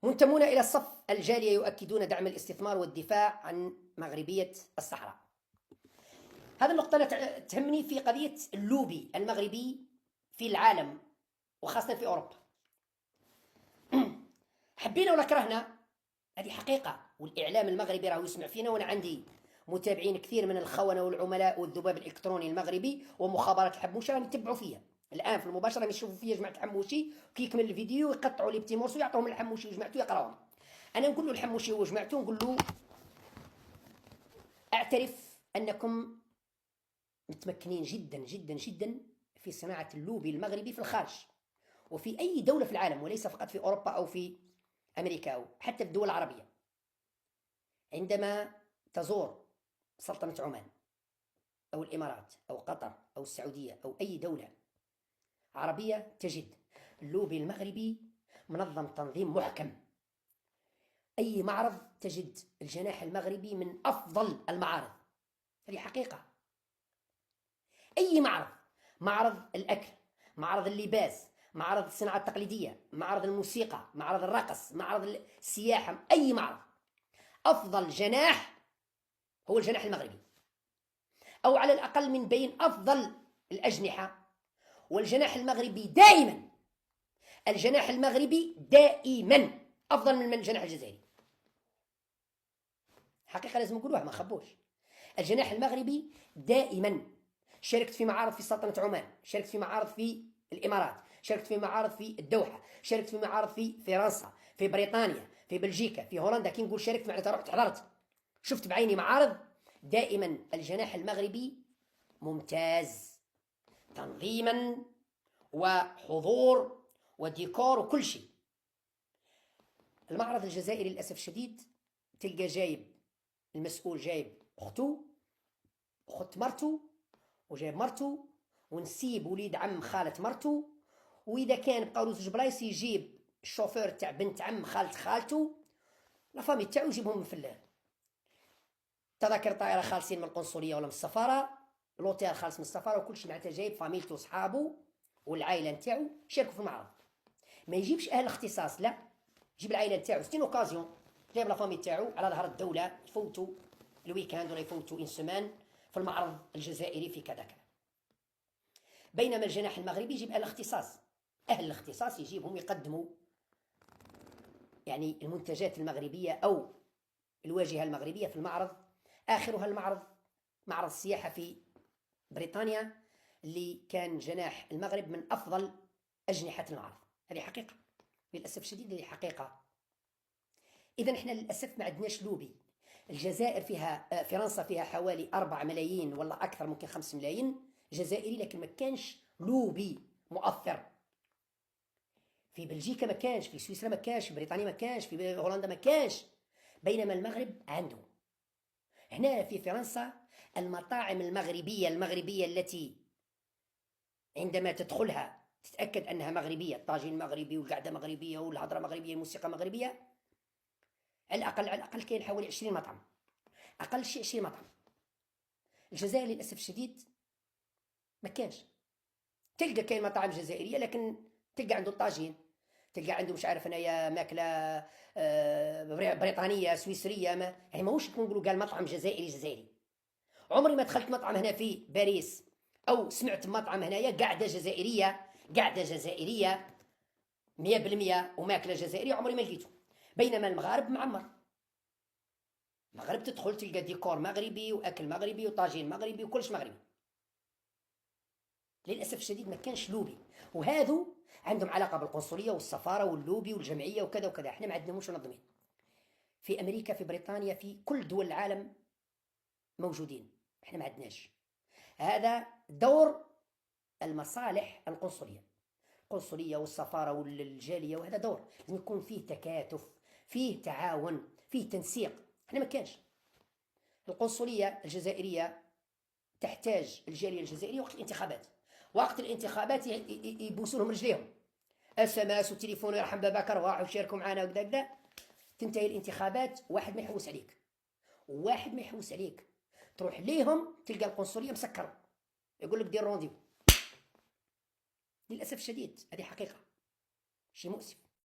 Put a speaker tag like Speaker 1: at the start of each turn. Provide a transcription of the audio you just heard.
Speaker 1: منتمون إلى الصف الجالية يؤكدون دعم الاستثمار والدفاع عن مغربية الصحراء. هذه النقطة تهمني في قضية اللوبي المغربي في العالم وخاصة في أوروبا. حبينا ولا كرهنا، هذه حقيقة، والإعلام المغربي راه يسمع فينا، وأنا عندي متابعين كثير من الخونة والعملاء والذباب الإلكتروني المغربي ومخابرات الحموشة راهم يتبعوا فيا الآن في المباشرة، يشوفوا فيا جماعة الحموشي كي يكمل الفيديو يقطعوا لي بتي مورسو يعطوهم الحموشي وجماعته يقراوهم. أنا نقول له الحموشي وجماعته، نقول له أعترف أنكم متمكنين جدا جدا جدا في صناعة اللوبي المغربي في الخارج وفي أي دولة في العالم، وليس فقط في أوروبا أو في أمريكا أو حتى في الدول العربية. عندما تزور سلطنة عمان أو الإمارات أو قطر أو السعودية أو أي دولة عربية تجد اللوبي المغربي منظم تنظيم محكم. أي معرض تجد الجناح المغربي من أفضل المعارض، هذه حقيقة. أي معرض، معرض الأكل، معرض اللباس، معرض الصناعة التقليدية، معرض الموسيقى، معرض الرقص، معرض السياحة، أي معرض، أفضل جناح هو الجناح المغربي، أو على الأقل من بين أفضل الأجنحة. والجناح المغربي دائما، الجناح المغربي دائما أفضل من الجناح الجزائري. حقيقة لازم نقولوها، ما خبوش. الجناح المغربي دائما، شاركت في معارض في سلطنة عمان، شاركت في معارض في الإمارات، شاركت في معارض في الدوحة، شاركت في معارض في فرنسا، في بريطانيا، في بلجيكا، في هولندا. كي نقول شاركت معناتها رحت حضرت، شفت بعيني معارض. دائما الجناح المغربي ممتاز تنظيما وحضور وديكور وكل شيء. المعرض الجزائري للأسف الشديد تلقى جايب المسؤول جايب أخته أخت مرته وجايب مرته ونسيب وليد عم خالة مرته، وإذا كان بقاولوا زوج بلايص يجيب الشوفير تاع بنت عم خالة خالته، لافامي تاعو يجيبهم من فلان. تذاكر طائرة خالصين من القنصلية ولا من السفارة، لوتيل خالص من السفارة، وكل شيء معناتها جايب فاميلته وصحابه والعائلة نتاعو شاركوا في المعرض. ما يجيبش أهل الاختصاص، لا، يجيب العائلة نتاعو. ستين اوكازيون جايب لافامي تاعو على ظهر الدولة يفوتوا الويكاند ولا يفوتوا إن سمان في المعرض الجزائري في كذا كذا. بينما الجناح المغربي يجيب أهل الاختصاص، أهل الاختصاص يجيبهم يقدموا يعني المنتجات المغربية أو الواجهة المغربية في المعرض. آخرها المعرض، معرض السياحة في بريطانيا، اللي كان جناح المغرب من أفضل أجنحة المعرض. هذه حقيقة للأسف الشديد، هذه حقيقة. إذا إحنا للأسف ما عندناش لوبي. الجزائر فيها، فرنسا فيها حوالي 4 ملايين ولا أكثر، ممكن 5 ملايين جزائري، لكن ما كانش لوبي مؤثر. في بلجيكا ما كانش، في سويسرا ما كانش، في بريطانيا ما كانش، في هولندا ما كانش. بينما المغرب عنده. هنا في فرنسا المطاعم المغربية التي عندما تدخلها تتأكد أنها مغربية، الطاجين مغربي والقعدة مغربية والهضرة مغربية والموسيقى مغربية. على الأقل كاين حوالي 20 مطعم، أقل شيء 20 مطعم. الجزائر للأسف الشديد ما كانش. تلقى كاين مطاعم جزائرية لكن تلقى عنده الطاجين، تلقى عنده مش عارف انايا ماكله بريطانيه سويسريه، ما يعني ماهوش نقولوا قال مطعم جزائري. عمري ما دخلت مطعم هنا في باريس او سمعت مطعم هنايا قاعده جزائريه 100% وماكله جزائريه، عمري ما لقيته. بينما المغارب معمر، المغرب تدخل تلقى ديكور مغربي واكل مغربي وطاجين مغربي وكلش مغربي. للاسف الشديد ما كانش لوبي، وهذو عندهم علاقه بالقنصليه والسفاره واللوبي والجمعيه وكذا وكذا. احنا ما عندناش منظمين. في امريكا، في بريطانيا، في كل دول العالم موجودين، احنا ما عندناش. هذا دور المصالح القنصليه والسفاره والجاليه، وهذا دور لازم يكون فيه تكاتف، فيه تعاون، فيه تنسيق. احنا ما كانش. القنصليه الجزائريه تحتاج الجاليه الجزائريه وقت الانتخابات، وقت الانتخابات يبوسوا لهم رجليهم، اس ام اس وتليفون يرحم باباك ارواح وشاركوا معنا وكذا كذا. تنتهي الانتخابات، واحد ما يحوس عليك، تروح ليهم تلقى القنصليه مسكره، يقول لك دير رونديو. للاسف الشديد هذه حقيقه، شيء مؤسف.